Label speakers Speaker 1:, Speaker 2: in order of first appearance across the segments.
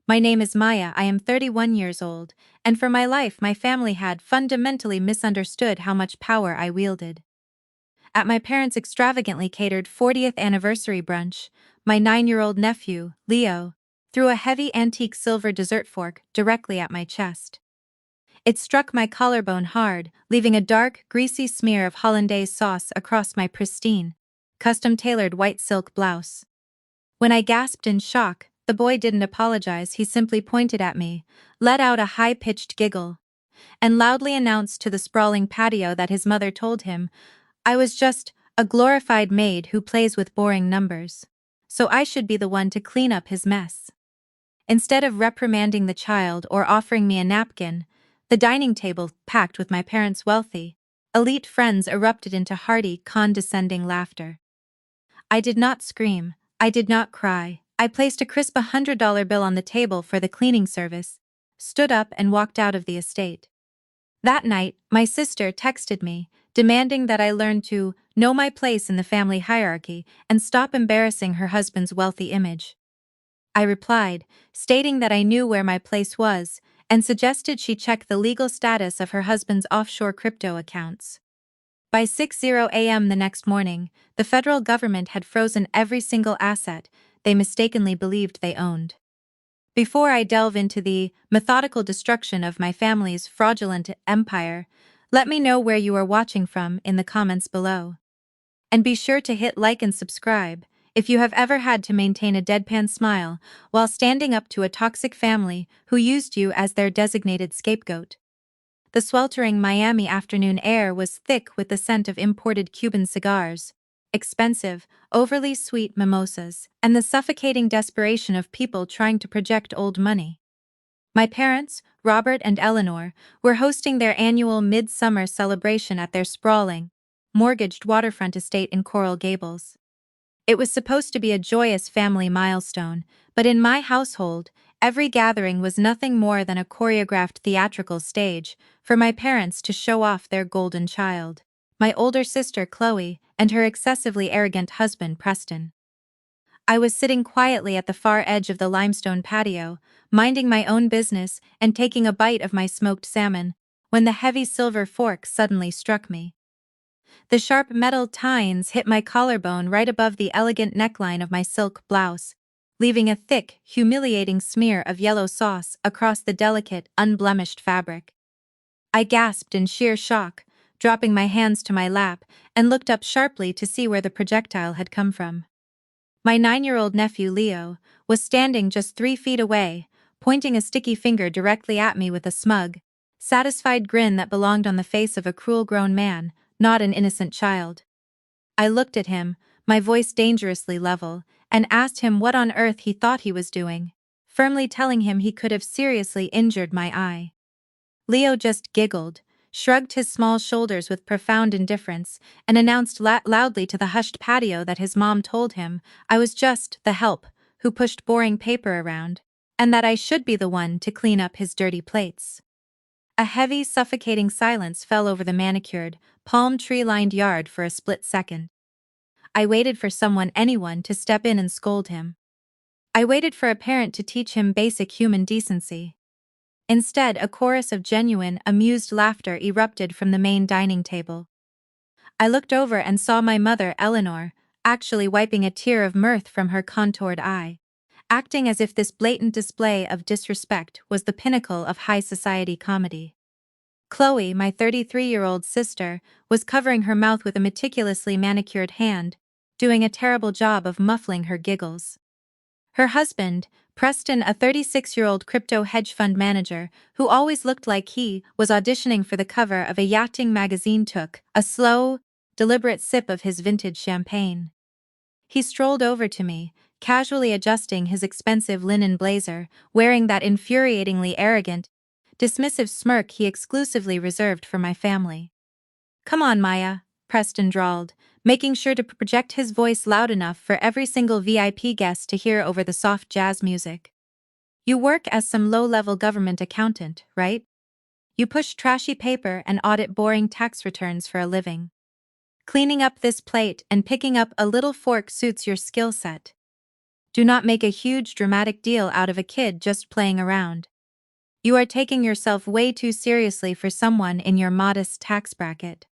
Speaker 1: My name is Maya, I am 31 years old, and for my life my family had fundamentally misunderstood how much power I wielded. At my parents' extravagantly catered 40th anniversary brunch, my 9-year-old nephew, Leo, threw a heavy antique silver dessert fork directly at my chest. It struck my collarbone hard, leaving a dark, greasy smear of hollandaise sauce across my pristine, custom-tailored white silk blouse. When I gasped in shock, the boy didn't apologize, he simply pointed at me, let out a high-pitched giggle, and loudly announced to the sprawling patio that his mother told him I was just a glorified maid who plays with boring numbers. So I should be the one to clean up his mess. Instead of reprimanding the child or offering me a napkin, the dining table, packed with my parents' wealthy, elite friends, erupted into hearty, condescending laughter. I did not scream, I did not cry. I placed a crisp $100 bill on the table for the cleaning service, stood up and walked out of the estate. That night, my sister texted me, demanding that I learn to know my place in the family hierarchy and stop embarrassing her husband's wealthy image. I replied, stating that I knew where my place was, and suggested she check the legal status of her husband's offshore crypto accounts. By 6:00 a.m. the next morning, the federal government had frozen every single asset they mistakenly believed they owned. Before I delve into the methodical destruction of my family's fraudulent empire, let me know where you are watching from in the comments below. And be sure to hit like and subscribe if you have ever had to maintain a deadpan smile while standing up to a toxic family who used you as their designated scapegoat. The sweltering Miami afternoon air was thick with the scent of imported Cuban cigars, expensive, overly sweet mimosas, and the suffocating desperation of people trying to project old money. My parents, Robert and Eleanor, were hosting their annual midsummer celebration at their sprawling, mortgaged waterfront estate in Coral Gables. It was supposed to be a joyous family milestone, but in my household, every gathering was nothing more than a choreographed theatrical stage for my parents to show off their golden child, my older sister Chloe and her excessively arrogant husband Preston. I was sitting quietly at the far edge of the limestone patio, minding my own business and taking a bite of my smoked salmon, when the heavy silver fork suddenly struck me. The sharp metal tines hit my collarbone right above the elegant neckline of my silk blouse, leaving a thick, humiliating smear of yellow sauce across the delicate, unblemished fabric. I gasped in sheer shock, dropping my hands to my lap, and looked up sharply to see where the projectile had come from. My 9-year-old nephew Leo was standing just 3 feet away, pointing a sticky finger directly at me with a smug, satisfied grin that belonged on the face of a cruel grown man, not an innocent child. I looked at him, my voice dangerously level, and asked him what on earth he thought he was doing, firmly telling him he could have seriously injured my eye. Leo just giggled, shrugged his small shoulders with profound indifference, and announced loudly to the hushed patio that his mom told him I was just the help who pushed boring paper around, and that I should be the one to clean up his dirty plates. A heavy, suffocating silence fell over the manicured, palm tree-lined yard for a split second. I waited for anyone to step in and scold him. I waited for a parent to teach him basic human decency. Instead, a chorus of genuine, amused laughter erupted from the main dining table. I looked over and saw my mother, Eleanor, actually wiping a tear of mirth from her contoured eye, acting as if this blatant display of disrespect was the pinnacle of high society comedy. Chloe, my 33-year-old sister, was covering her mouth with a meticulously manicured hand, doing a terrible job of muffling her giggles. Her husband, Preston, a 36-year-old crypto hedge fund manager who always looked like he was auditioning for the cover of a yachting magazine, took a slow, deliberate sip of his vintage champagne. He strolled over to me, casually adjusting his expensive linen blazer, wearing that infuriatingly arrogant, dismissive smirk he exclusively reserved for my family. "Come on, Maya," Preston drawled, making sure to project his voice loud enough for every single VIP guest to hear over the soft jazz music. "You work as some low-level government accountant, right? You push trashy paper and audit boring tax returns for a living. Cleaning up this plate and picking up a little fork suits your skill set. Do not make a huge dramatic deal out of a kid just playing around. You are taking yourself way too seriously for someone in your modest tax bracket.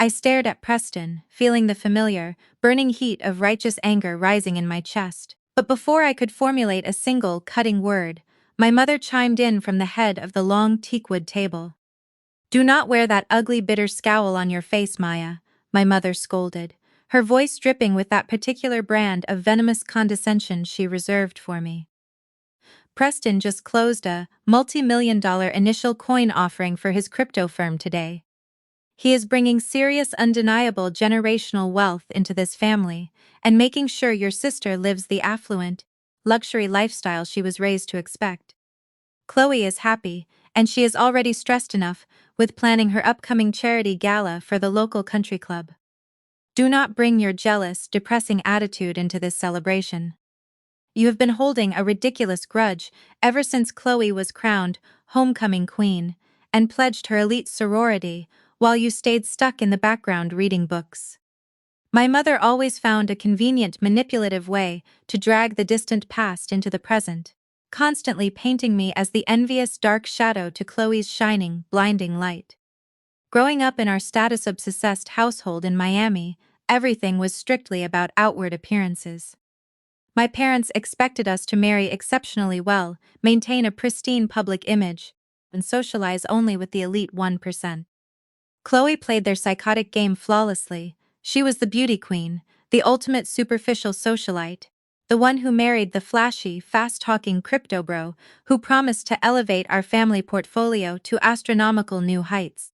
Speaker 1: I stared at Preston, feeling the familiar, burning heat of righteous anger rising in my chest. But before I could formulate a single, cutting word, my mother chimed in from the head of the long teakwood table. "Do not wear that ugly, bitter scowl on your face, Maya," my mother scolded, her voice dripping with that particular brand of venomous condescension she reserved for me. Preston just closed a multi-million-dollar initial coin offering for his crypto firm today. He is bringing serious, undeniable generational wealth into this family and making sure your sister lives the affluent, luxury lifestyle she was raised to expect. Chloe is happy, and she is already stressed enough with planning her upcoming charity gala for the local country club. Do not bring your jealous, depressing attitude into this celebration. You have been holding a ridiculous grudge ever since Chloe was crowned homecoming queen and pledged her elite sorority while you stayed stuck in the background reading books. My mother always found a convenient manipulative way to drag the distant past into the present, constantly painting me as the envious dark shadow to Chloe's shining, blinding light. Growing up in our status-obsessed household in Miami, everything was strictly about outward appearances. My parents expected us to marry exceptionally well, maintain a pristine public image, and socialize only with the elite 1%. Chloe played their psychotic game flawlessly. She was the beauty queen, the ultimate superficial socialite, the one who married the flashy, fast-talking crypto bro who promised to elevate our family portfolio to astronomical new heights.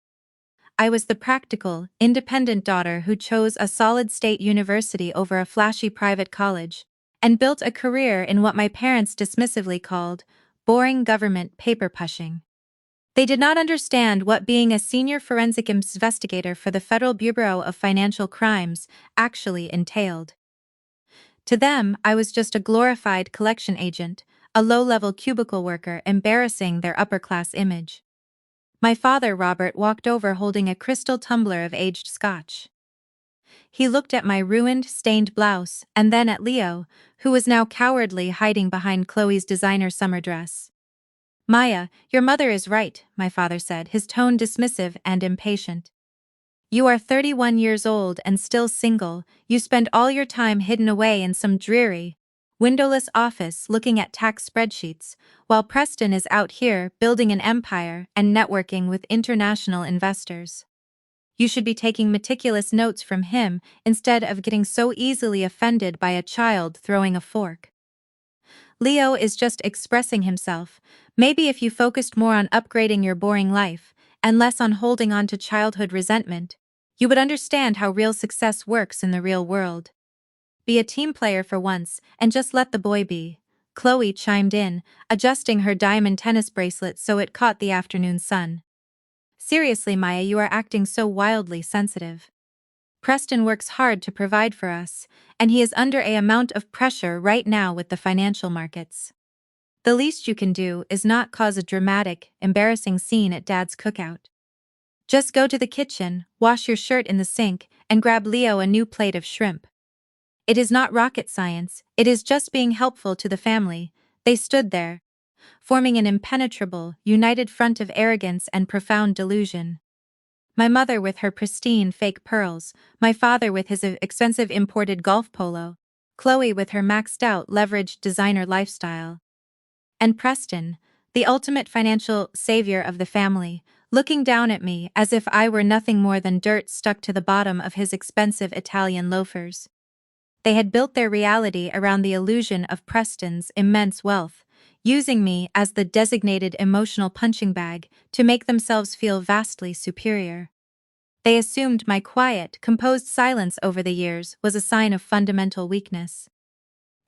Speaker 1: I was the practical, independent daughter who chose a solid state university over a flashy private college, and built a career in what my parents dismissively called boring government paper pushing. They did not understand what being a senior forensic investigator for the Federal Bureau of Financial Crimes actually entailed. To them, I was just a glorified collection agent, a low-level cubicle worker embarrassing their upper-class image. My father, Robert, walked over holding a crystal tumbler of aged scotch. He looked at my ruined, stained blouse and then at Leo, who was now cowardly hiding behind Chloe's designer summer dress. "Maya, your mother is right," my father said, his tone dismissive and impatient. "You are 31 years old and still single. You spend all your time hidden away in some dreary, windowless office looking at tax spreadsheets, while Preston is out here building an empire and networking with international investors. You should be taking meticulous notes from him instead of getting so easily offended by a child throwing a fork. Leo is just expressing himself. Maybe if you focused more on upgrading your boring life and less on holding on to childhood resentment, you would understand how real success works in the real world. Be a team player for once and just let the boy be." Chloe chimed in, adjusting her diamond tennis bracelet so it caught the afternoon sun. "Seriously, Maya, you are acting so wildly sensitive. Preston works hard to provide for us, and he is under a amount of pressure right now with the financial markets. The least you can do is not cause a dramatic, embarrassing scene at Dad's cookout. Just go to the kitchen, wash your shirt in the sink, and grab Leo a new plate of shrimp. It is not rocket science, it is just being helpful to the family." They stood there, forming an impenetrable, united front of arrogance and profound delusion. My mother with her pristine fake pearls, my father with his expensive imported golf polo, Chloe with her maxed-out leveraged designer lifestyle. And Preston, the ultimate financial savior of the family, looking down at me as if I were nothing more than dirt stuck to the bottom of his expensive Italian loafers. They had built their reality around the illusion of Preston's immense wealth, using me as the designated emotional punching bag to make themselves feel vastly superior. They assumed my quiet, composed silence over the years was a sign of fundamental weakness.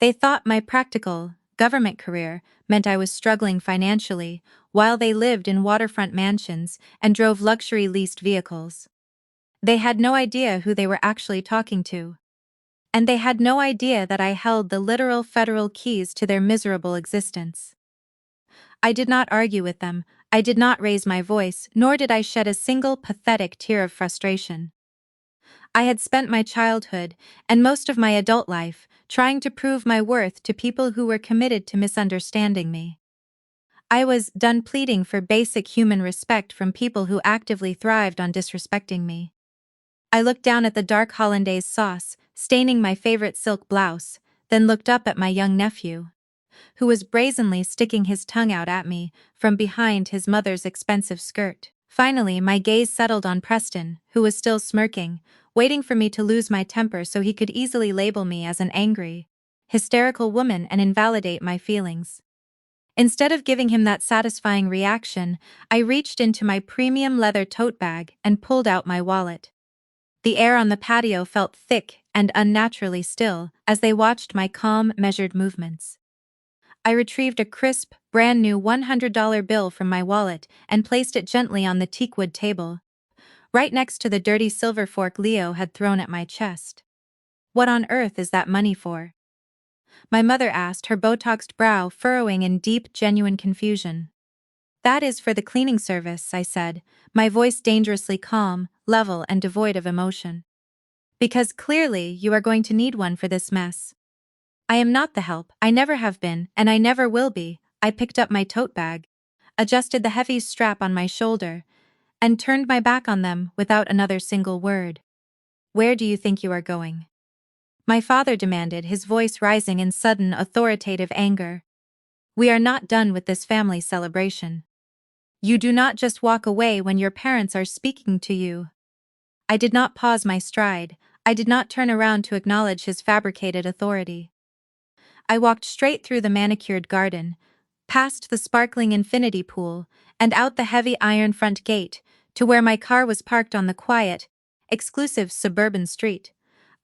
Speaker 1: They thought my practical, government career meant I was struggling financially, while they lived in waterfront mansions and drove luxury leased vehicles. They had no idea who they were actually talking to. And they had no idea that I held the literal federal keys to their miserable existence. I did not argue with them, I did not raise my voice, nor did I shed a single pathetic tear of frustration. I had spent my childhood, and most of my adult life, trying to prove my worth to people who were committed to misunderstanding me. I was done pleading for basic human respect from people who actively thrived on disrespecting me. I looked down at the dark hollandaise sauce, staining my favorite silk blouse, then looked up at my young nephew, who was brazenly sticking his tongue out at me from behind his mother's expensive skirt. Finally, my gaze settled on Preston, who was still smirking, waiting for me to lose my temper so he could easily label me as an angry, hysterical woman and invalidate my feelings. Instead of giving him that satisfying reaction, I reached into my premium leather tote bag and pulled out my wallet. The air on the patio felt thick and unnaturally still as they watched my calm, measured movements. I retrieved a crisp, brand-new $100 bill from my wallet and placed it gently on the teakwood table, right next to the dirty silver fork Leo had thrown at my chest. "What on earth is that money for?" my mother asked, her Botoxed brow furrowing in deep, genuine confusion. "That is for the cleaning service," I said, my voice dangerously calm, level and devoid of emotion. "Because clearly you are going to need one for this mess." "I am not the help, I never have been, and I never will be." I picked up my tote bag, adjusted the heavy strap on my shoulder, and turned my back on them without another single word. "Where do you think you are going?" my father demanded, his voice rising in sudden, authoritative anger. "We are not done with this family celebration. You do not just walk away when your parents are speaking to you." I did not pause my stride. I did not turn around to acknowledge his fabricated authority. I walked straight through the manicured garden, past the sparkling infinity pool, and out the heavy iron front gate, to where my car was parked on the quiet, exclusive suburban street.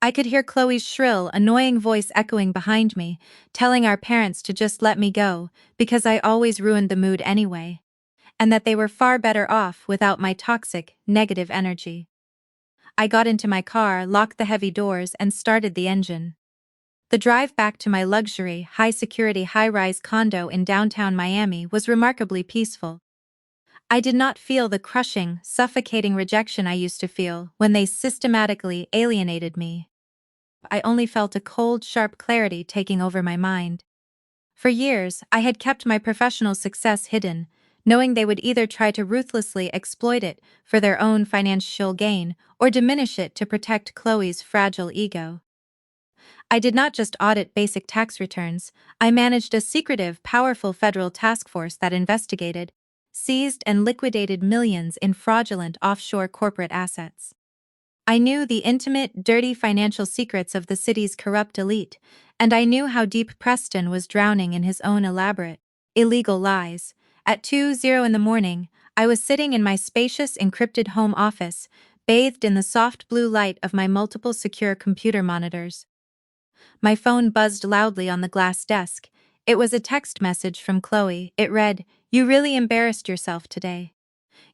Speaker 1: I could hear Chloe's shrill, annoying voice echoing behind me, telling our parents to just let me go, because I always ruined the mood anyway, and that they were far better off without my toxic, negative energy. I got into my car, locked the heavy doors, and started the engine. The drive back to my luxury, high-security high-rise condo in downtown Miami was remarkably peaceful. I did not feel the crushing, suffocating rejection I used to feel when they systematically alienated me. I only felt a cold, sharp clarity taking over my mind. For years, I had kept my professional success hidden, knowing they would either try to ruthlessly exploit it for their own financial gain or diminish it to protect Chloe's fragile ego. I did not just audit basic tax returns, I managed a secretive, powerful federal task force that investigated, seized and liquidated millions in fraudulent offshore corporate assets. I knew the intimate, dirty financial secrets of the city's corrupt elite, and I knew how deep Preston was drowning in his own elaborate, illegal lies. At 2:00 in the morning, I was sitting in my spacious, encrypted home office, bathed in the soft blue light of my multiple secure computer monitors. My phone buzzed loudly on the glass desk. It was a text message from Chloe. It read, "You really embarrassed yourself today.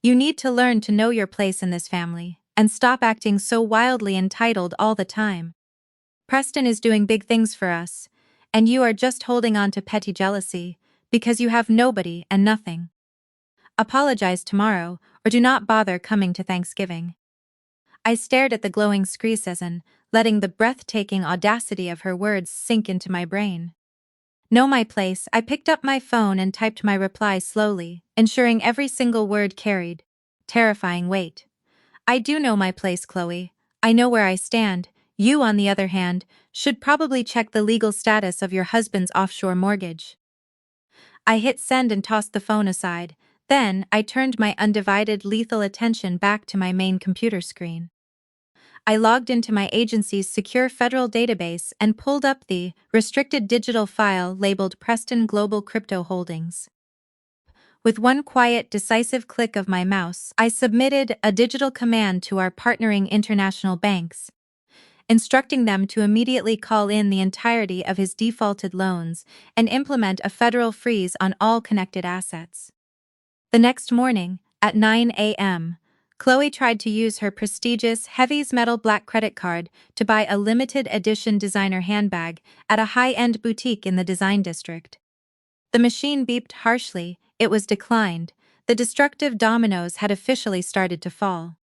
Speaker 1: You need to learn to know your place in this family, and stop acting so wildly entitled all the time. Preston is doing big things for us, and you are just holding on to petty jealousy, because you have nobody and nothing. Apologize tomorrow, or do not bother coming to Thanksgiving." I stared at the glowing screen, letting the breathtaking audacity of her words sink into my brain. "Know my place." I picked up my phone and typed my reply slowly, ensuring every single word carried terrifying weight. "I do know my place, Chloe. I know where I stand. You, on the other hand, should probably check the legal status of your husband's offshore mortgage." I hit send and tossed the phone aside. Then, I turned my undivided, lethal attention back to my main computer screen. I logged into my agency's secure federal database and pulled up the restricted digital file labeled Preston Global Crypto Holdings. With one quiet, decisive click of my mouse, I submitted a digital command to our partnering international banks, instructing them to immediately call in the entirety of his defaulted loans and implement a federal freeze on all connected assets. The next morning, at 9 a.m., Chloe tried to use her prestigious Heavy's Metal Black credit card to buy a limited edition designer handbag at a high-end boutique in the design district. The machine beeped harshly. It was declined. The destructive dominoes had officially started to fall.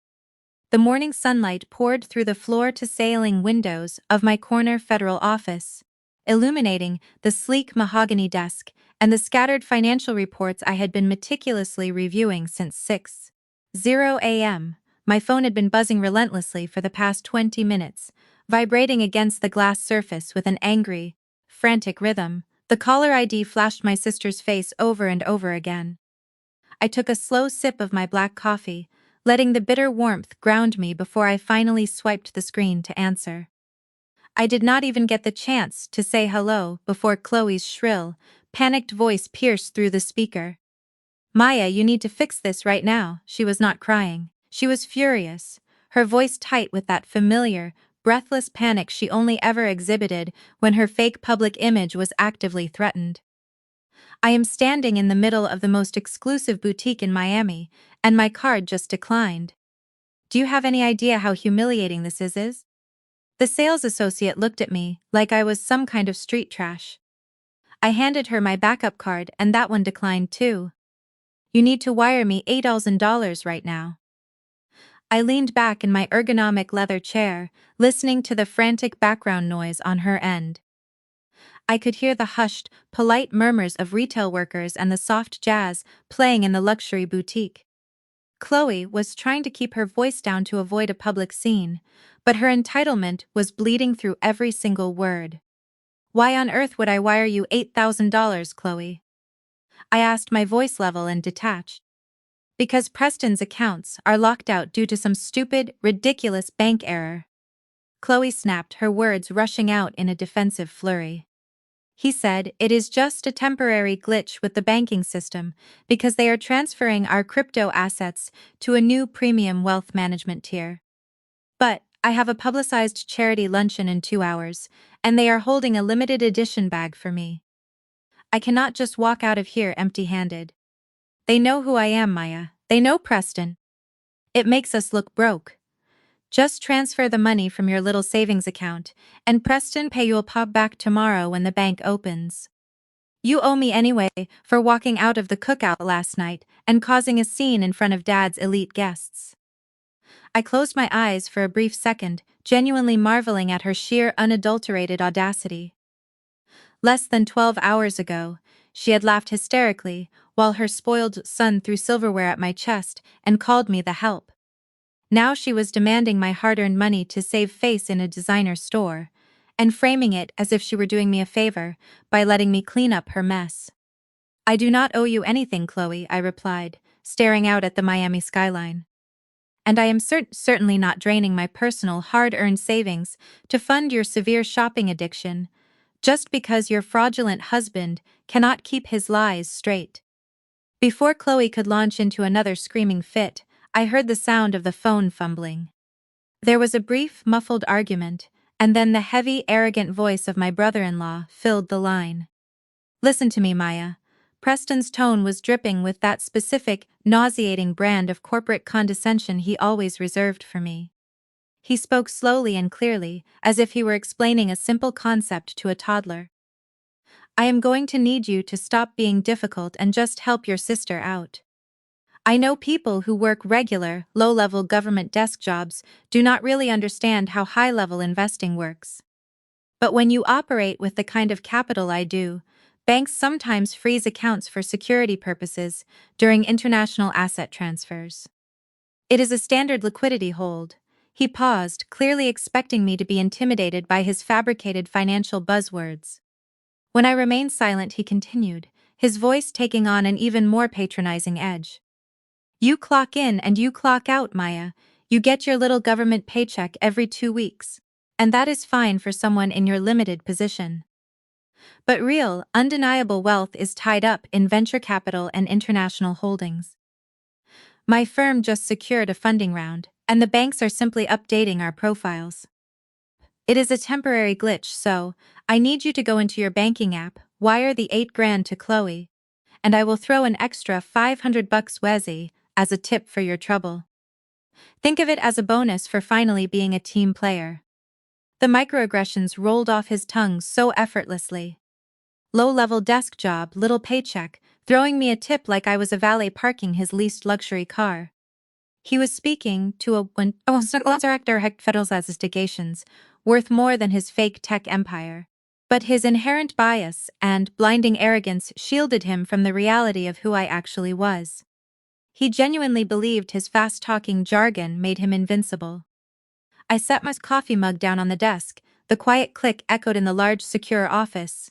Speaker 1: The morning sunlight poured through the floor-to-ceiling windows of my corner federal office, illuminating the sleek mahogany desk and the scattered financial reports I had been meticulously reviewing since 6:00 a.m. My phone had been buzzing relentlessly for the past 20 minutes, vibrating against the glass surface with an angry, frantic rhythm. The caller ID flashed my sister's face over and over again. I took a slow sip of my black coffee, letting the bitter warmth ground me before I finally swiped the screen to answer. I did not even get the chance to say hello before Chloe's shrill, panicked voice pierced through the speaker. "Maya, you need to fix this right now." She was not crying. She was furious, her voice tight with that familiar, breathless panic she only ever exhibited when her fake public image was actively threatened. "I am standing in the middle of the most exclusive boutique in Miami, and my card just declined. Do you have any idea how humiliating this is?" The sales associate looked at me like I was some kind of street trash. I handed her my backup card and that one declined too. "You need to wire me $8,000 right now." I leaned back in my ergonomic leather chair, listening to the frantic background noise on her end. I could hear the hushed, polite murmurs of retail workers and the soft jazz playing in the luxury boutique. Chloe was trying to keep her voice down to avoid a public scene, but her entitlement was bleeding through every single word. "Why on earth would I wire you $8,000, Chloe?" I asked, my voice level and detached. "Because Preston's accounts are locked out due to some stupid, ridiculous bank error." Chloe snapped, her words rushing out in a defensive flurry. "He said it is just a temporary glitch with the banking system because they are transferring our crypto assets to a new premium wealth management tier. But I have a publicized charity luncheon in 2 hours, and they are holding a limited edition bag for me. I cannot just walk out of here empty-handed. They know who I am, Maya. They know Preston. It makes us look broke. Just transfer the money from your little savings account, and Preston Pay you'll pop back tomorrow when the bank opens. You owe me anyway for walking out of the cookout last night and causing a scene in front of Dad's elite guests." I closed my eyes for a brief second, genuinely marveling at her sheer unadulterated audacity. Less than 12 hours ago, she had laughed hysterically while her spoiled son threw silverware at my chest and called me the help. Now she was demanding my hard-earned money to save face in a designer store, and framing it as if she were doing me a favor by letting me clean up her mess. "I do not owe you anything, Chloe," I replied, staring out at the Miami skyline. "And I am certainly not draining my personal hard-earned savings to fund your severe shopping addiction, just because your fraudulent husband cannot keep his lies straight." Before Chloe could launch into another screaming fit, I heard the sound of the phone fumbling. There was a brief, muffled argument, and then the heavy, arrogant voice of my brother-in-law filled the line. "Listen to me, Maya." Preston's tone was dripping with that specific, nauseating brand of corporate condescension he always reserved for me. He spoke slowly and clearly, as if he were explaining a simple concept to a toddler. "I am going to need you to stop being difficult and just help your sister out. I know people who work regular, low-level government desk jobs do not really understand how high-level investing works. But when you operate with the kind of capital I do, banks sometimes freeze accounts for security purposes during international asset transfers. It is a standard liquidity hold." He paused, clearly expecting me to be intimidated by his fabricated financial buzzwords. When I remained silent, he continued, his voice taking on an even more patronizing edge. "You clock in and you clock out, Maya. You get your little government paycheck every 2 weeks. And that is fine for someone in your limited position. But real, undeniable wealth is tied up in venture capital and international holdings. My firm just secured a funding round, and the banks are simply updating our profiles. It is a temporary glitch, so I need you to go into your banking app, wire the $8,000 to Chloe, and I will throw an extra $500 Wezi as a tip for your trouble. Think of it as a bonus for finally being a team player." The microaggressions rolled off his tongue so effortlessly. Low-level desk job, little paycheck, throwing me a tip like I was a valet parking his least luxury car. He was speaking to a director of federal investigations, worth more than his fake tech empire. But his inherent bias and blinding arrogance shielded him from the reality of who I actually was. He genuinely believed his fast-talking jargon made him invincible. I set my coffee mug down on the desk. The quiet click echoed in the large, secure office.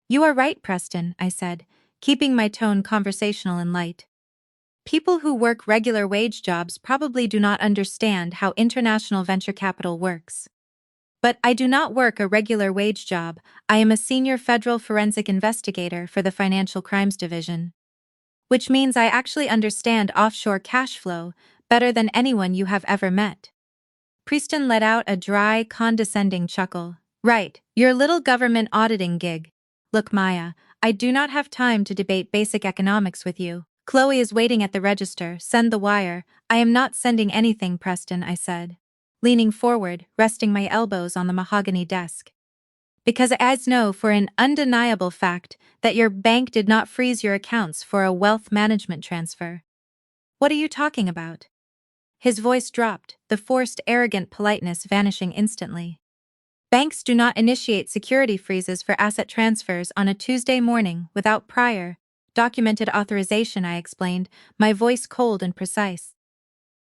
Speaker 1: "You are right, Preston," I said, keeping my tone conversational and light. "People who work regular wage jobs probably do not understand how international venture capital works. But I do not work a regular wage job. I am a senior federal forensic investigator for the Financial Crimes Division. Which means I actually understand offshore cash flow better than anyone you have ever met." Preston let out a dry, condescending chuckle. "Right, your little government auditing gig. Look, Maya, I do not have time to debate basic economics with you. Chloe is waiting at the register. Send the wire." "I am not sending anything, Preston," I said, leaning forward, resting my elbows on the mahogany desk. "Because I know for an undeniable fact that your bank did not freeze your accounts for a wealth management transfer." "What are you talking about?" His voice dropped, the forced, arrogant politeness vanishing instantly. "Banks do not initiate security freezes for asset transfers on a Tuesday morning without prior, documented authorization," I explained, my voice cold and precise.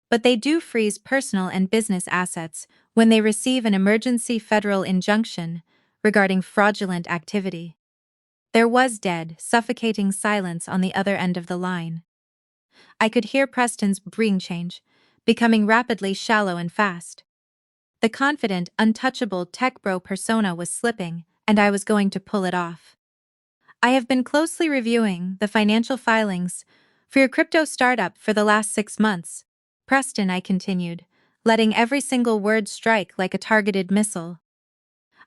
Speaker 1: "But they do freeze personal and business assets when they receive an emergency federal injunction regarding fraudulent activity." There was dead, suffocating silence on the other end of the line. I could hear Preston's breathing change, becoming rapidly shallow and fast. The confident, untouchable tech bro persona was slipping, and I was going to pull it off. "I have been closely reviewing the financial filings for your crypto startup for the last 6 months, Preston," I continued, letting every single word strike like a targeted missile.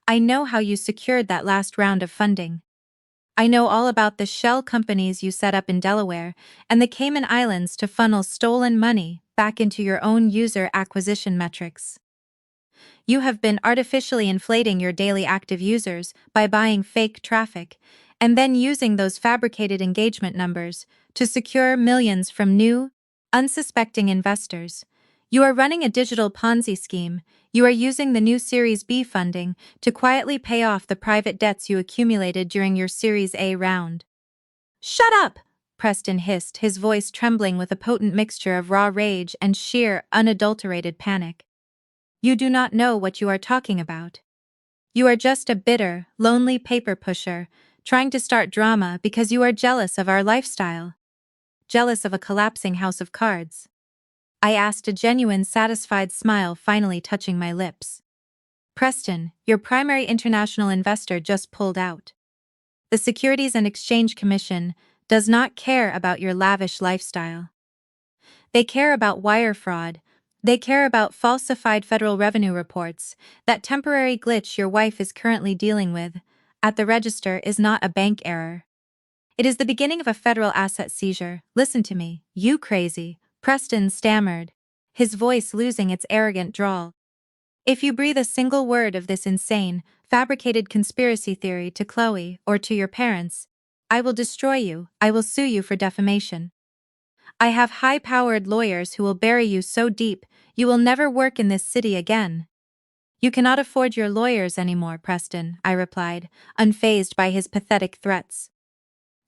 Speaker 1: "I know how you secured that last round of funding. I know all about the shell companies you set up in Delaware and the Cayman Islands to funnel stolen money back into your own user acquisition metrics. You have been artificially inflating your daily active users by buying fake traffic and then using those fabricated engagement numbers to secure millions from new, unsuspecting investors. You are running a digital Ponzi scheme. You are using the new Series B funding to quietly pay off the private debts you accumulated during your Series A round." "Shut up!" Preston hissed, his voice trembling with a potent mixture of raw rage and sheer, unadulterated panic. "You do not know what you are talking about. You are just a bitter, lonely paper pusher, trying to start drama because you are jealous of our lifestyle. Jealous of a collapsing house of cards." I asked, a genuine, satisfied smile finally touching my lips. "Preston, your primary international investor just pulled out. The Securities and Exchange Commission does not care about your lavish lifestyle. They care about wire fraud. They care about falsified federal revenue reports. That temporary glitch your wife is currently dealing with at the register is not a bank error. It is the beginning of a federal asset seizure. Listen to me, you crazy," Preston stammered, his voice losing its arrogant drawl. "If you breathe a single word of this insane, fabricated conspiracy theory to Chloe or to your parents, I will destroy you. I will sue you for defamation. I have high-powered lawyers who will bury you so deep you will never work in this city again." "You cannot afford your lawyers anymore, Preston," I replied, unfazed by his pathetic threats.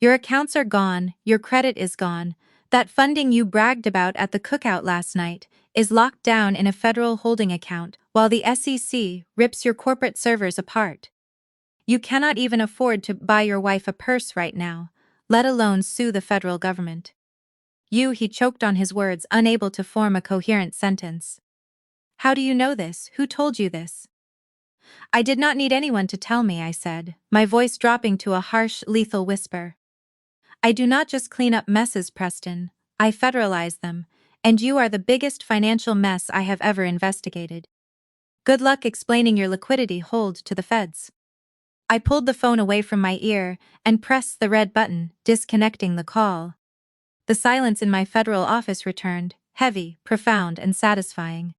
Speaker 1: "Your accounts are gone, your credit is gone. That funding you bragged about at the cookout last night is locked down in a federal holding account while the SEC rips your corporate servers apart. You cannot even afford to buy your wife a purse right now, let alone sue the federal government." He choked on his words, unable to form a coherent sentence. "How do you know this? Who told you this?" "I did not need anyone to tell me," I said, my voice dropping to a harsh, lethal whisper. "I do not just clean up messes, Preston. I federalize them, and you are the biggest financial mess I have ever investigated. Good luck explaining your liquidity hold to the feds." I pulled the phone away from my ear and pressed the red button, disconnecting the call. The silence in my federal office returned, heavy, profound, and satisfying.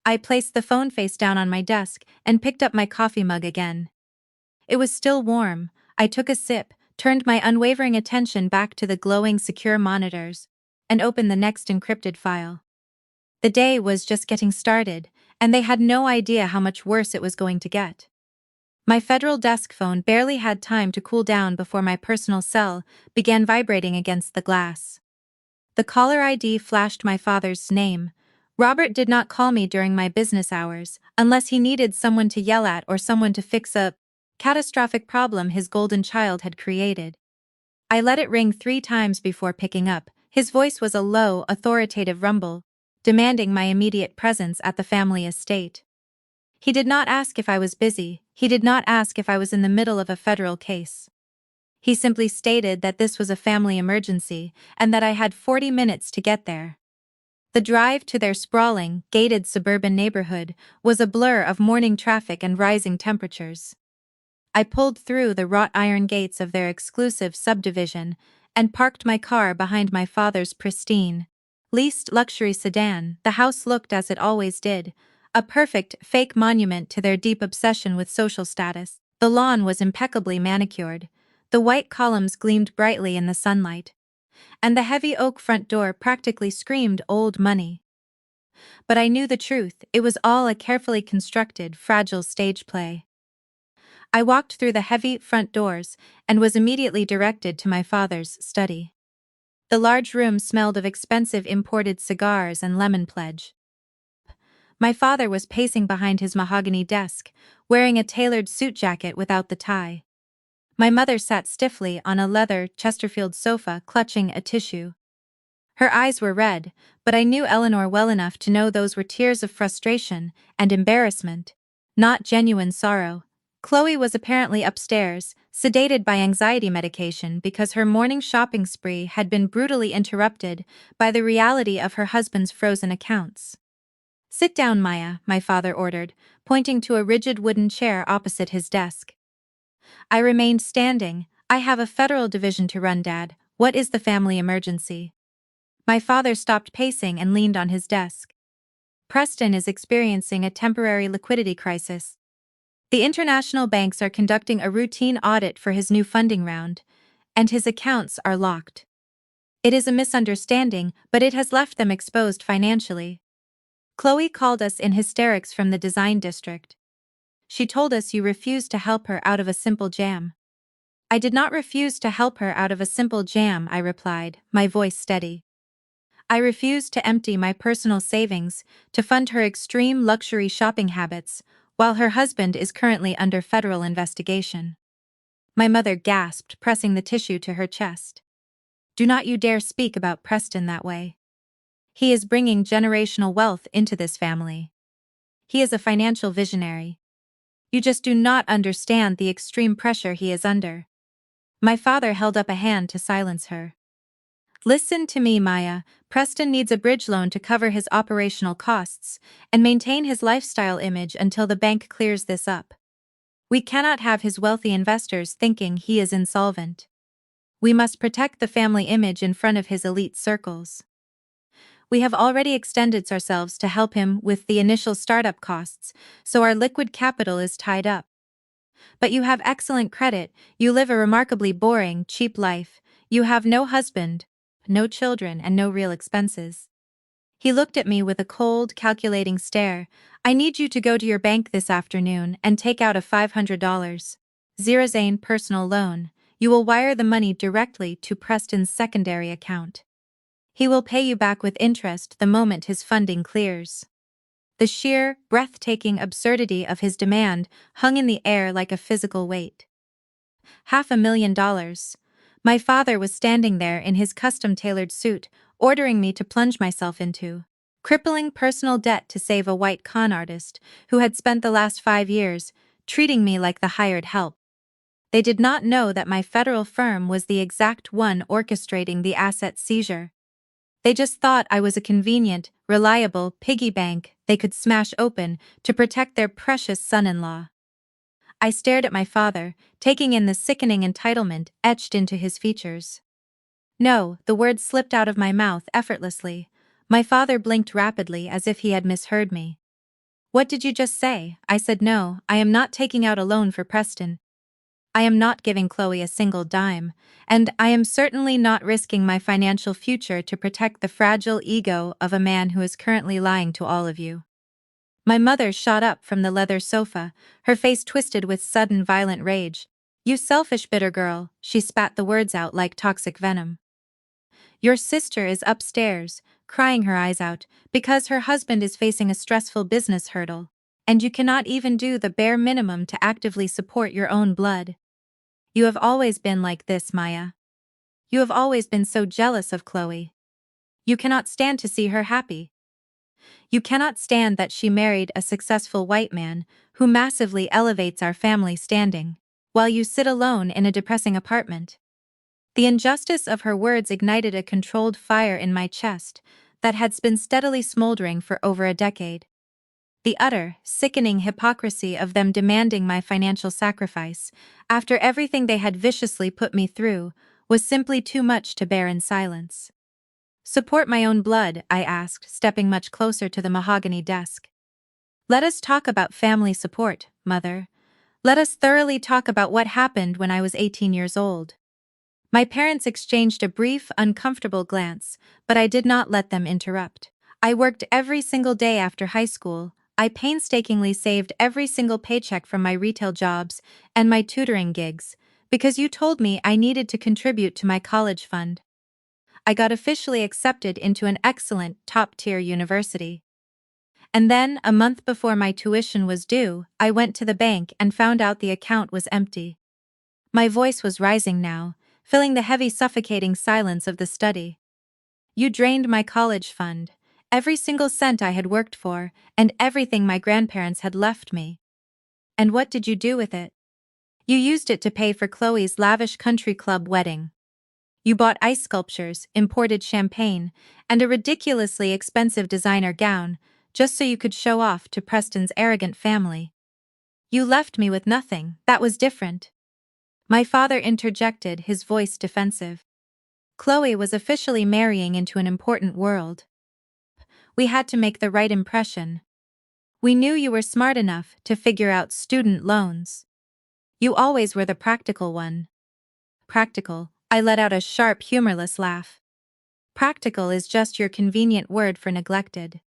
Speaker 1: I placed the phone face down on my desk and picked up my coffee mug again. It was still warm. I took a sip, turned my unwavering attention back to the glowing secure monitors, and opened the next encrypted file. The day was just getting started, and they had no idea how much worse it was going to get. My federal desk phone barely had time to cool down before my personal cell began vibrating against the glass. The caller ID flashed my father's name. Robert did not call me during my business hours, unless he needed someone to yell at or someone to fix a catastrophic problem his golden child had created. I let it ring 3 times before picking up. His voice was a low, authoritative rumble, demanding my immediate presence at the family estate. He did not ask if I was busy, he did not ask if I was in the middle of a federal case. He simply stated that this was a family emergency and that I had 40 minutes to get there. The drive to their sprawling, gated suburban neighborhood was a blur of morning traffic and rising temperatures. I pulled through the wrought iron gates of their exclusive subdivision and parked my car behind my father's pristine, leased luxury sedan. The house looked as it always did, a perfect fake monument to their deep obsession with social status. The lawn was impeccably manicured, the white columns gleamed brightly in the sunlight, and the heavy oak front door practically screamed old money. But I knew the truth, it was all a carefully constructed, fragile stage play. I walked through the heavy front doors and was immediately directed to my father's study. The large room smelled of expensive imported cigars and lemon pledge. My father was pacing behind his mahogany desk, wearing a tailored suit jacket without the tie. My mother sat stiffly on a leather Chesterfield sofa, clutching a tissue. Her eyes were red, but I knew Eleanor well enough to know those were tears of frustration and embarrassment, not genuine sorrow. Chloe was apparently upstairs, sedated by anxiety medication because her morning shopping spree had been brutally interrupted by the reality of her husband's frozen accounts. "Sit down, Maya," my father ordered, pointing to a rigid wooden chair opposite his desk. I remained standing. "I have a federal division to run, Dad. What is the family emergency?" My father stopped pacing and leaned on his desk. "Preston is experiencing a temporary liquidity crisis. The international banks are conducting a routine audit for his new funding round, and his accounts are locked. It is a misunderstanding, but it has left them exposed financially. Chloe called us in hysterics from the design district. She told us you refused to help her out of a simple jam." "I did not refuse to help her out of a simple jam," I replied, my voice steady. "I refused to empty my personal savings to fund her extreme luxury shopping habits while her husband is currently under federal investigation." My mother gasped, pressing the tissue to her chest. "Do not you dare speak about Preston that way. He is bringing generational wealth into this family. He is a financial visionary. You just do not understand the extreme pressure he is under." My father held up a hand to silence her. "Listen to me, Maya. Preston needs a bridge loan to cover his operational costs and maintain his lifestyle image until the bank clears this up. We cannot have his wealthy investors thinking he is insolvent. We must protect the family image in front of his elite circles. We have already extended ourselves to help him with the initial startup costs, so our liquid capital is tied up. But you have excellent credit, you live a remarkably boring, cheap life, you have no husband, no children, and no real expenses." He looked at me with a cold, calculating stare. "I need you to go to your bank this afternoon and take out a $500 Zane personal loan. You will wire the money directly to Preston's secondary account. He will pay you back with interest the moment his funding clears." The sheer, breathtaking absurdity of his demand hung in the air like a physical weight. $500,000. My father was standing there in his custom-tailored suit, ordering me to plunge myself into crippling personal debt to save a white con artist who had spent the last 5 years treating me like the hired help. They did not know that my federal firm was the exact one orchestrating the asset seizure. They just thought I was a convenient, reliable piggy bank they could smash open to protect their precious son-in-law. I stared at my father, taking in the sickening entitlement etched into his features. "No," the words slipped out of my mouth effortlessly. My father blinked rapidly as if he had misheard me. "What did you just say?" I said. "No, I am not taking out a loan for Preston. I am not giving Chloe a single dime, and I am certainly not risking my financial future to protect the fragile ego of a man who is currently lying to all of you." My mother shot up from the leather sofa, her face twisted with sudden violent rage. "You selfish bitter girl," she spat the words out like toxic venom. "Your sister is upstairs, crying her eyes out, because her husband is facing a stressful business hurdle, and you cannot even do the bare minimum to actively support your own blood. You have always been like this, Maya. You have always been so jealous of Chloe. You cannot stand to see her happy. You cannot stand that she married a successful white man who massively elevates our family standing, while you sit alone in a depressing apartment." The injustice of her words ignited a controlled fire in my chest that had been steadily smoldering for over a decade. The utter, sickening hypocrisy of them demanding my financial sacrifice, after everything they had viciously put me through, was simply too much to bear in silence. "Support my own blood?" I asked, stepping much closer to the mahogany desk. "Let us talk about family support, Mother. Let us thoroughly talk about what happened when I was 18 years old." My parents exchanged a brief, uncomfortable glance, but I did not let them interrupt. "I worked every single day after high school. I painstakingly saved every single paycheck from my retail jobs and my tutoring gigs, because you told me I needed to contribute to my college fund. I got officially accepted into an excellent, top-tier university. And then, a month before my tuition was due, I went to the bank and found out the account was empty." My voice was rising now, filling the heavy suffocating silence of the study. "You drained my college fund, every single cent I had worked for, and everything my grandparents had left me. And what did you do with it? You used it to pay for Chloe's lavish country club wedding. You bought ice sculptures, imported champagne, and a ridiculously expensive designer gown, just so you could show off to Preston's arrogant family. You left me with nothing. That was different." My father interjected, his voice defensive. "Chloe was officially marrying into an important world. We had to make the right impression. We knew you were smart enough to figure out student loans. You always were the practical one." "Practical?" I let out a sharp, humorless laugh. "Practical is just your convenient word for neglected.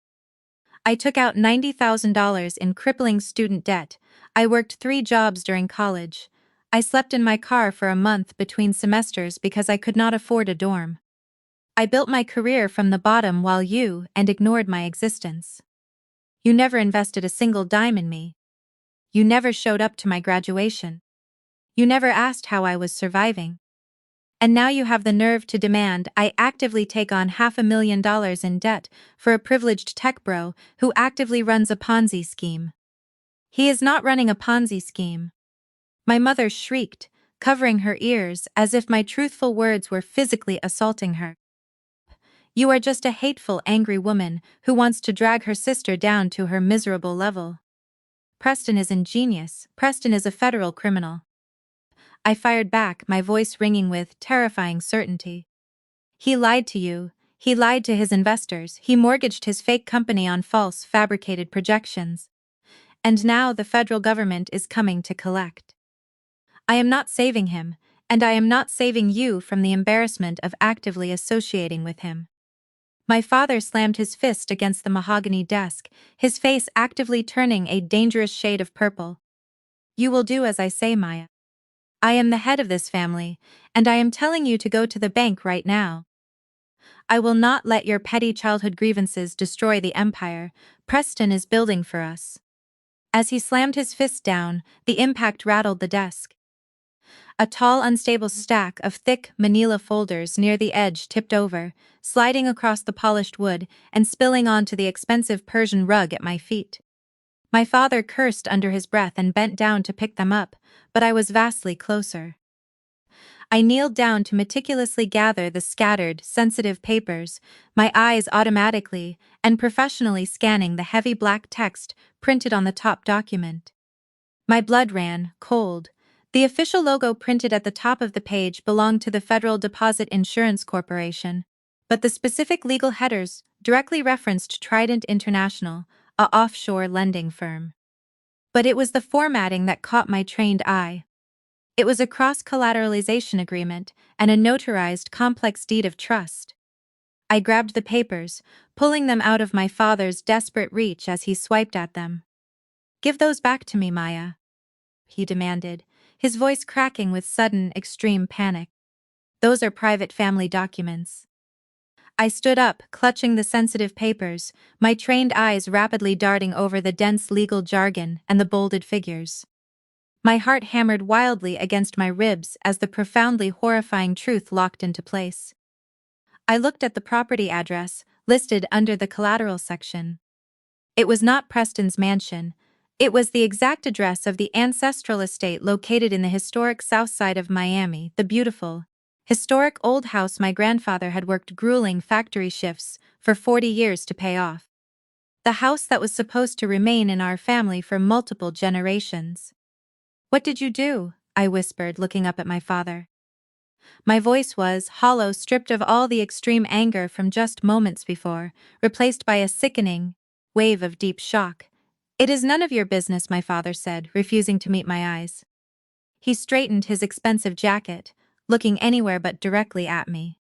Speaker 1: I took out $90,000 in crippling student debt. I worked 3 jobs during college. I slept in my car for a month between semesters because I could not afford a dorm. I built my career from the bottom while you ignored my existence. You never invested a single dime in me. You never showed up to my graduation. You never asked how I was surviving. And now you have the nerve to demand I actively take on $500,000 in debt for a privileged tech bro who actively runs a Ponzi scheme." "He is not running a Ponzi scheme." My mother shrieked, covering her ears as if my truthful words were physically assaulting her. "You are just a hateful, angry woman who wants to drag her sister down to her miserable level. Preston is ingenious. Preston is a federal criminal." I fired back, my voice ringing with terrifying certainty. "He lied to you. He lied to his investors. He mortgaged his fake company on false, fabricated projections. And now the federal government is coming to collect. I am not saving him, and I am not saving you from the embarrassment of actively associating with him." My father slammed his fist against the mahogany desk, his face actively turning a dangerous shade of purple. "You will do as I say, Maya. I am the head of this family, and I am telling you to go to the bank right now. I will not let your petty childhood grievances destroy the empire Preston is building for us." As he slammed his fist down, the impact rattled the desk. A tall, unstable stack of thick manila folders near the edge tipped over, sliding across the polished wood and spilling onto the expensive Persian rug at my feet. My father cursed under his breath and bent down to pick them up, but I was vastly closer. I kneeled down to meticulously gather the scattered, sensitive papers, my eyes automatically and professionally scanning the heavy black text printed on the top document. My blood ran cold. The official logo printed at the top of the page belonged to the Federal Deposit Insurance Corporation, but the specific legal headers directly referenced Trident International, a offshore lending firm. But it was the formatting that caught my trained eye. It was a cross-collateralization agreement and a notarized complex deed of trust. I grabbed the papers, pulling them out of my father's desperate reach as he swiped at them. "Give those back to me, Maya," he demanded, his voice cracking with sudden, extreme panic. "Those are private family documents." I stood up, clutching the sensitive papers, my trained eyes rapidly darting over the dense legal jargon and the bolded figures. My heart hammered wildly against my ribs as the profoundly horrifying truth locked into place. I looked at the property address, listed under the collateral section. It was not Preston's mansion. It was the exact address of the ancestral estate located in the historic south side of Miami, the beautiful, historic old house my grandfather had worked grueling factory shifts for 40 years to pay off. The house that was supposed to remain in our family for multiple generations. "What did you do?" I whispered, looking up at my father. My voice was hollow, stripped of all the extreme anger from just moments before, replaced by a sickening wave of deep shock. "It is none of your business," my father said, refusing to meet my eyes. He straightened his expensive jacket, looking anywhere but directly at me.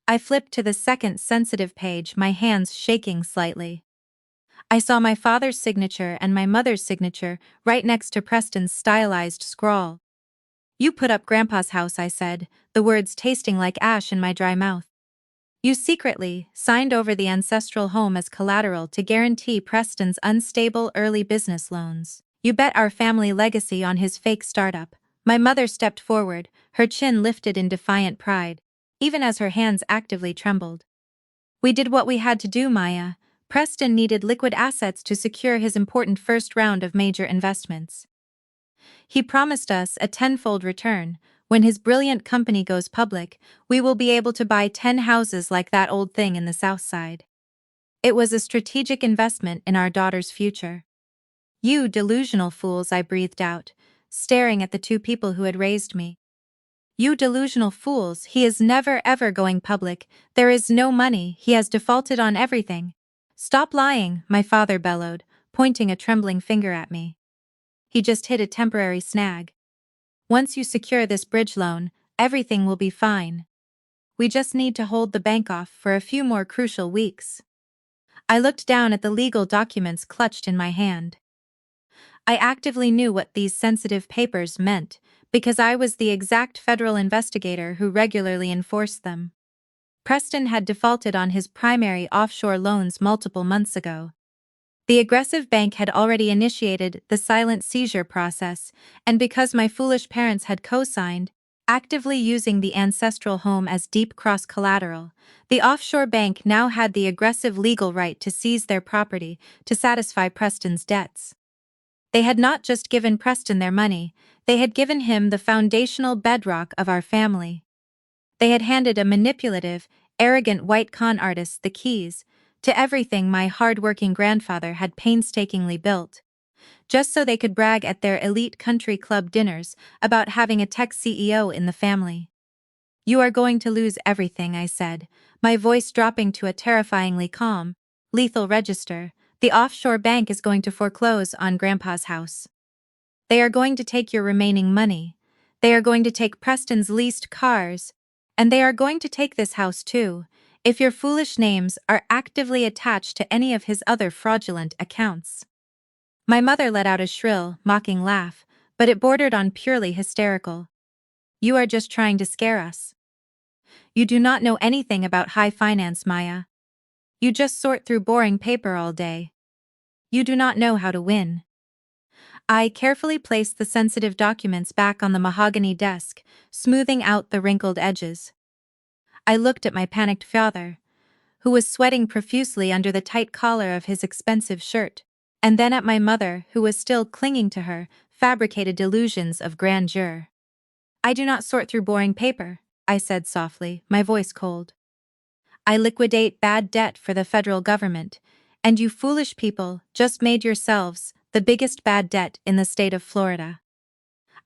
Speaker 1: I flipped to the second sensitive page, my hands shaking slightly. I saw my father's signature and my mother's signature right next to Preston's stylized scrawl. "You put up Grandpa's house," I said, the words tasting like ash in my dry mouth. "You secretly signed over the ancestral home as collateral to guarantee Preston's unstable early business loans. You bet our family legacy on his fake startup." My mother stepped forward, her chin lifted in defiant pride, even as her hands actively trembled. "We did what we had to do, Maya. Preston needed liquid assets to secure his important first round of major investments. He promised us a tenfold return. When his brilliant company goes public, we will be able to buy 10 houses like that old thing in the South Side. It was a strategic investment in our daughter's future." "You delusional fools," I breathed out, staring at the two people who had raised me. "You delusional fools, he is never ever going public. There is no money, he has defaulted on everything." "Stop lying," my father bellowed, pointing a trembling finger at me. "He just hit a temporary snag. Once you secure this bridge loan, everything will be fine. We just need to hold the bank off for a few more crucial weeks." I looked down at the legal documents clutched in my hand. I actively knew what these sensitive papers meant, because I was the exact federal investigator who regularly enforced them. Preston had defaulted on his primary offshore loans multiple months ago. The aggressive bank had already initiated the silent seizure process, and because my foolish parents had co-signed, actively using the ancestral home as deep cross-collateral, the offshore bank now had the aggressive legal right to seize their property to satisfy Preston's debts. They had not just given Preston their money, they had given him the foundational bedrock of our family. They had handed a manipulative, arrogant white con artist the keys to everything my hard-working grandfather had painstakingly built, just so they could brag at their elite country club dinners about having a tech CEO in the family. "You are going to lose everything," I said, my voice dropping to a terrifyingly calm, lethal register. "The offshore bank is going to foreclose on Grandpa's house. They are going to take your remaining money. They are going to take Preston's leased cars. And they are going to take this house too, if your foolish names are actively attached to any of his other fraudulent accounts." My mother let out a shrill, mocking laugh, but it bordered on purely hysterical. "You are just trying to scare us. You do not know anything about high finance, Maya. You just sort through boring paper all day. You do not know how to win." I carefully placed the sensitive documents back on the mahogany desk, smoothing out the wrinkled edges. I looked at my panicked father, who was sweating profusely under the tight collar of his expensive shirt, and then at my mother, who was still clinging to her fabricated delusions of grandeur. "I do not sort through boring paper," I said softly, my voice cold. "I liquidate bad debt for the federal government, and you foolish people just made yourselves the biggest bad debt in the state of Florida."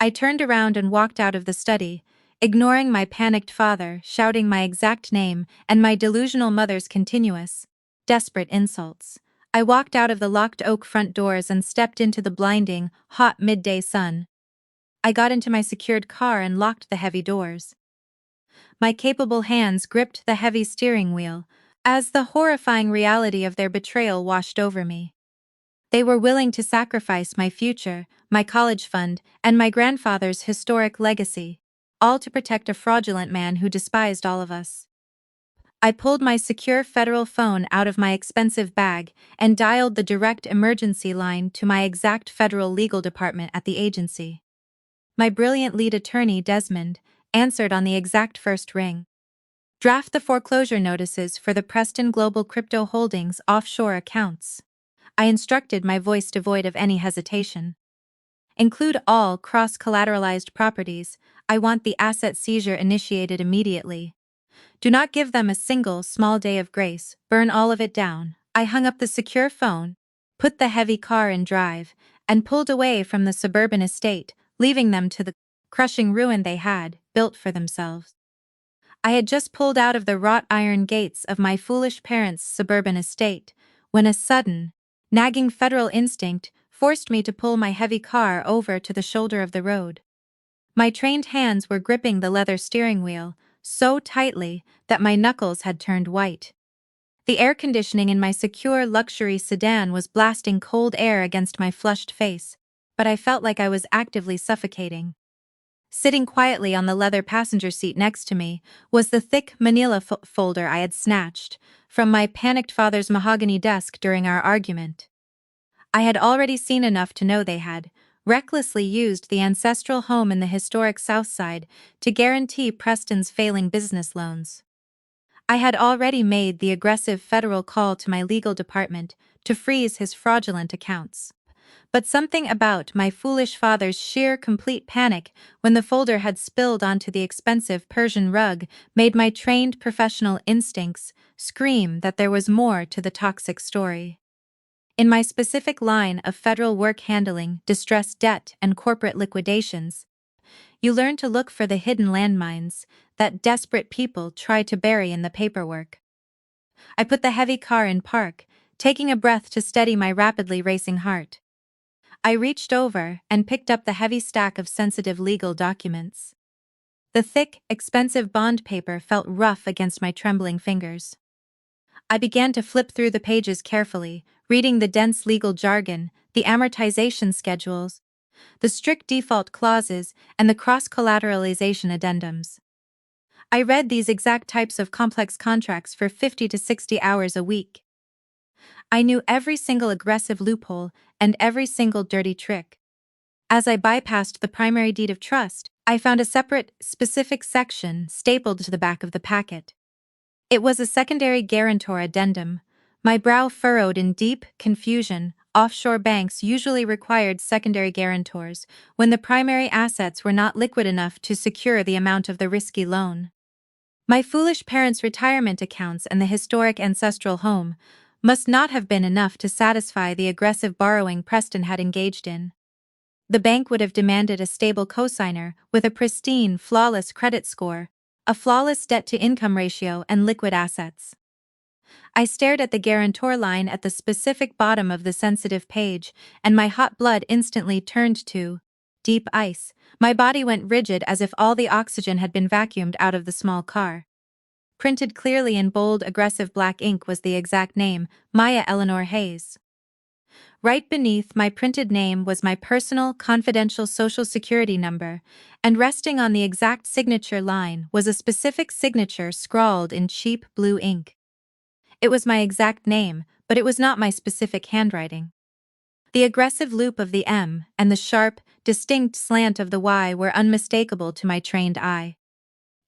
Speaker 1: I turned around and walked out of the study, ignoring my panicked father shouting my exact name and my delusional mother's continuous, desperate insults. I walked out of the locked oak front doors and stepped into the blinding, hot midday sun. I got into my secured car and locked the heavy doors. My capable hands gripped the heavy steering wheel, as the horrifying reality of their betrayal washed over me. They were willing to sacrifice my future, my college fund, and my grandfather's historic legacy, all to protect a fraudulent man who despised all of us. I pulled my secure federal phone out of my expensive bag and dialed the direct emergency line to my exact federal legal department at the agency. My brilliant lead attorney, Desmond, answered on the exact first ring. Draft the foreclosure notices for the Preston Global Crypto Holdings offshore accounts. I instructed, my voice devoid of any hesitation. Include all cross-collateralized properties. I want the asset seizure initiated immediately. Do not give them a single small day of grace, burn all of it down. I hung up the secure phone, put the heavy car in drive, and pulled away from the suburban estate, leaving them to the crushing ruin they had built for themselves. I had just pulled out of the wrought iron gates of my foolish parents' suburban estate, when a sudden, nagging federal instinct forced me to pull my heavy car over to the shoulder of the road. My trained hands were gripping the leather steering wheel so tightly that my knuckles had turned white. The air conditioning in my secure luxury sedan was blasting cold air against my flushed face, but I felt like I was actively suffocating. Sitting quietly on the leather passenger seat next to me was the thick manila folder I had snatched from my panicked father's mahogany desk during our argument. I had already seen enough to know they had recklessly used the ancestral home in the historic South Side to guarantee Preston's failing business loans. I had already made the aggressive federal call to my legal department to freeze his fraudulent accounts. But something about my foolish father's sheer complete panic when the folder had spilled onto the expensive Persian rug made my trained professional instincts scream that there was more to the toxic story. In my specific line of federal work handling distressed debt and corporate liquidations, you learn to look for the hidden landmines that desperate people try to bury in the paperwork. I put the heavy car in park, taking a breath to steady my rapidly racing heart. I reached over and picked up the heavy stack of sensitive legal documents. The thick, expensive bond paper felt rough against my trembling fingers. I began to flip through the pages carefully, reading the dense legal jargon, the amortization schedules, the strict default clauses, and the cross-collateralization addendums. I read these exact types of complex contracts for 50 to 60 hours a week. I knew every single aggressive loophole and every single dirty trick. As I bypassed the primary deed of trust, I found a separate, specific section stapled to the back of the packet. It was a secondary guarantor addendum. My brow furrowed in deep confusion. Offshore banks usually required secondary guarantors when the primary assets were not liquid enough to secure the amount of the risky loan. My foolish parents' retirement accounts and the historic ancestral home must not have been enough to satisfy the aggressive borrowing Preston had engaged in. The bank would have demanded a stable cosigner with a pristine, flawless credit score, a flawless debt-to-income ratio, and liquid assets. I stared at the guarantor line at the specific bottom of the sensitive page, and my hot blood instantly turned to deep ice. My body went rigid as if all the oxygen had been vacuumed out of the small car. Printed clearly in bold, aggressive black ink was the exact name, Maya Eleanor Hayes. Right beneath my printed name was my personal, confidential social security number, and resting on the exact signature line was a specific signature scrawled in cheap blue ink. It was my exact name, but it was not my specific handwriting. The aggressive loop of the M and the sharp, distinct slant of the Y were unmistakable to my trained eye.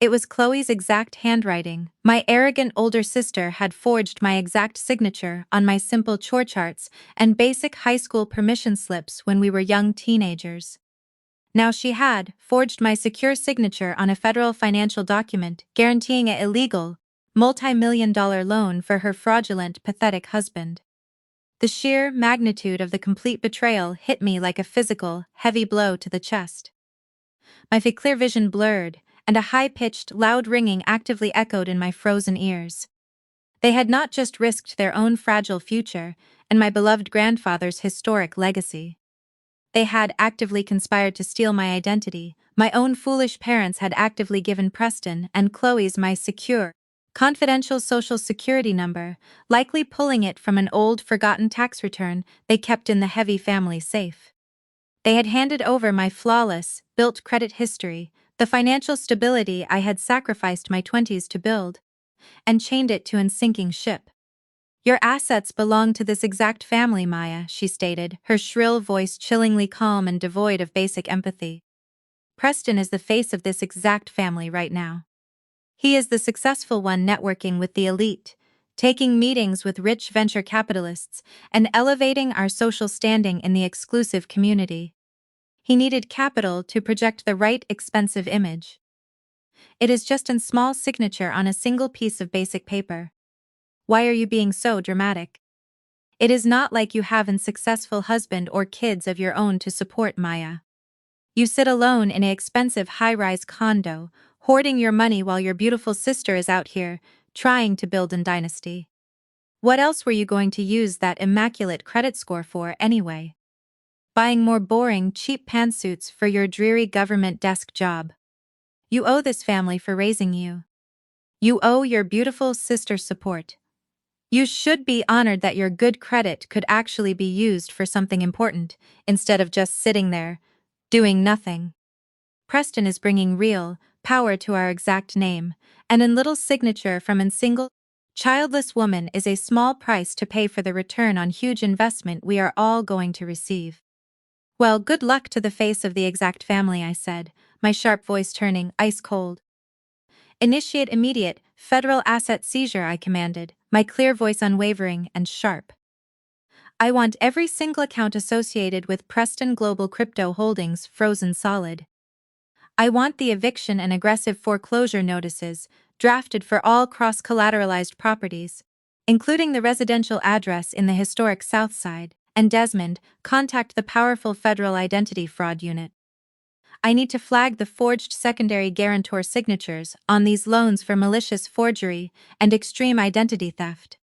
Speaker 1: It was Chloe's exact handwriting. My arrogant older sister had forged my exact signature on my simple chore charts and basic high school permission slips when we were young teenagers. Now she had forged my secure signature on a federal financial document guaranteeing an illegal, multi-million-dollar loan for her fraudulent, pathetic husband. The sheer magnitude of the complete betrayal hit me like a physical, heavy blow to the chest. My clear vision blurred, and a high-pitched, loud ringing actively echoed in my frozen ears. They had not just risked their own fragile future and my beloved grandfather's historic legacy. They had actively conspired to steal my identity. My own foolish parents had actively given Preston and Chloe's my secure, confidential social security number, likely pulling it from an old forgotten tax return they kept in the heavy family safe. They had handed over my flawless, built credit history, the financial stability I had sacrificed my 20s to build, and chained it to a sinking ship. Your assets belong to this exact family, Maya, she stated, her shrill voice chillingly calm and devoid of basic empathy. Preston is the face of this exact family right now. He is the successful one networking with the elite, taking meetings with rich venture capitalists, and elevating our social standing in the exclusive community. He needed capital to project the right expensive image. It is just a small signature on a single piece of basic paper. Why are you being so dramatic? It is not like you have a successful husband or kids of your own to support, Maya. You sit alone in an expensive high-rise condo, hoarding your money while your beautiful sister is out here, trying to build a dynasty. What else were you going to use that immaculate credit score for anyway? Buying more boring, cheap pantsuits for your dreary government desk job. You owe this family for raising you. You owe your beautiful sister support. You should be honored that your good credit could actually be used for something important, instead of just sitting there, doing nothing. Preston is bringing real power to our exact name, and a little signature from a single, childless woman is a small price to pay for the return on huge investment we are all going to receive. Well, good luck to the face of the exact family, I said, my sharp voice turning ice cold. Initiate immediate, federal asset seizure, I commanded, my clear voice unwavering and sharp. I want every single account associated with Preston Global Crypto Holdings frozen solid. I want the eviction and aggressive foreclosure notices drafted for all cross-collateralized properties, including the residential address in the historic South Side, and Desmond, contact the powerful Federal Identity Fraud Unit. I need to flag the forged secondary guarantor signatures on these loans for malicious forgery and extreme identity theft.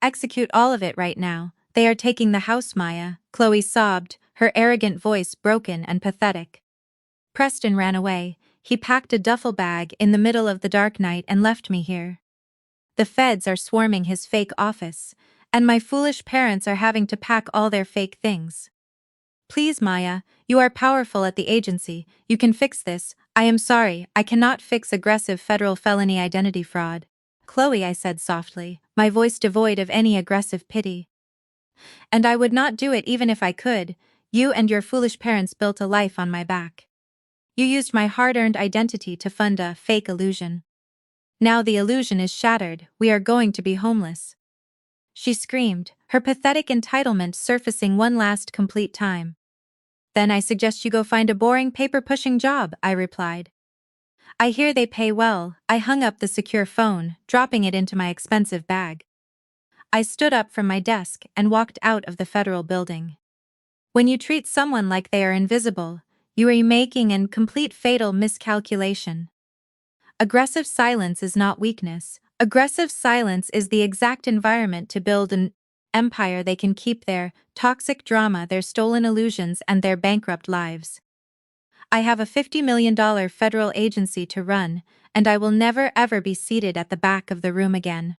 Speaker 1: Execute all of it right now. They are taking the house, Maya, Chloe sobbed, her arrogant voice broken and pathetic. Preston ran away. He packed a duffel bag in the middle of the dark night and left me here. The feds are swarming his fake office, and my foolish parents are having to pack all their fake things. Please, Maya, you are powerful at the agency, you can fix this. I am sorry, I cannot fix aggressive federal felony identity fraud. Chloe, I said softly, my voice devoid of any aggressive pity. And I would not do it even if I could. You and your foolish parents built a life on my back. You used my hard-earned identity to fund a fake illusion. Now the illusion is shattered, we are going to be homeless. She screamed, her pathetic entitlement surfacing one last complete time. Then I suggest you go find a boring paper-pushing job, I replied. I hear they pay well. I hung up the secure phone, dropping it into my expensive bag. I stood up from my desk and walked out of the federal building. When you treat someone like they are invisible, you are making a complete fatal miscalculation. Aggressive silence is not weakness. Aggressive silence is the exact environment to build an empire they can keep their toxic drama, their stolen illusions, and their bankrupt lives. I have a $50 million federal agency to run, and I will never ever be seated at the back of the room again.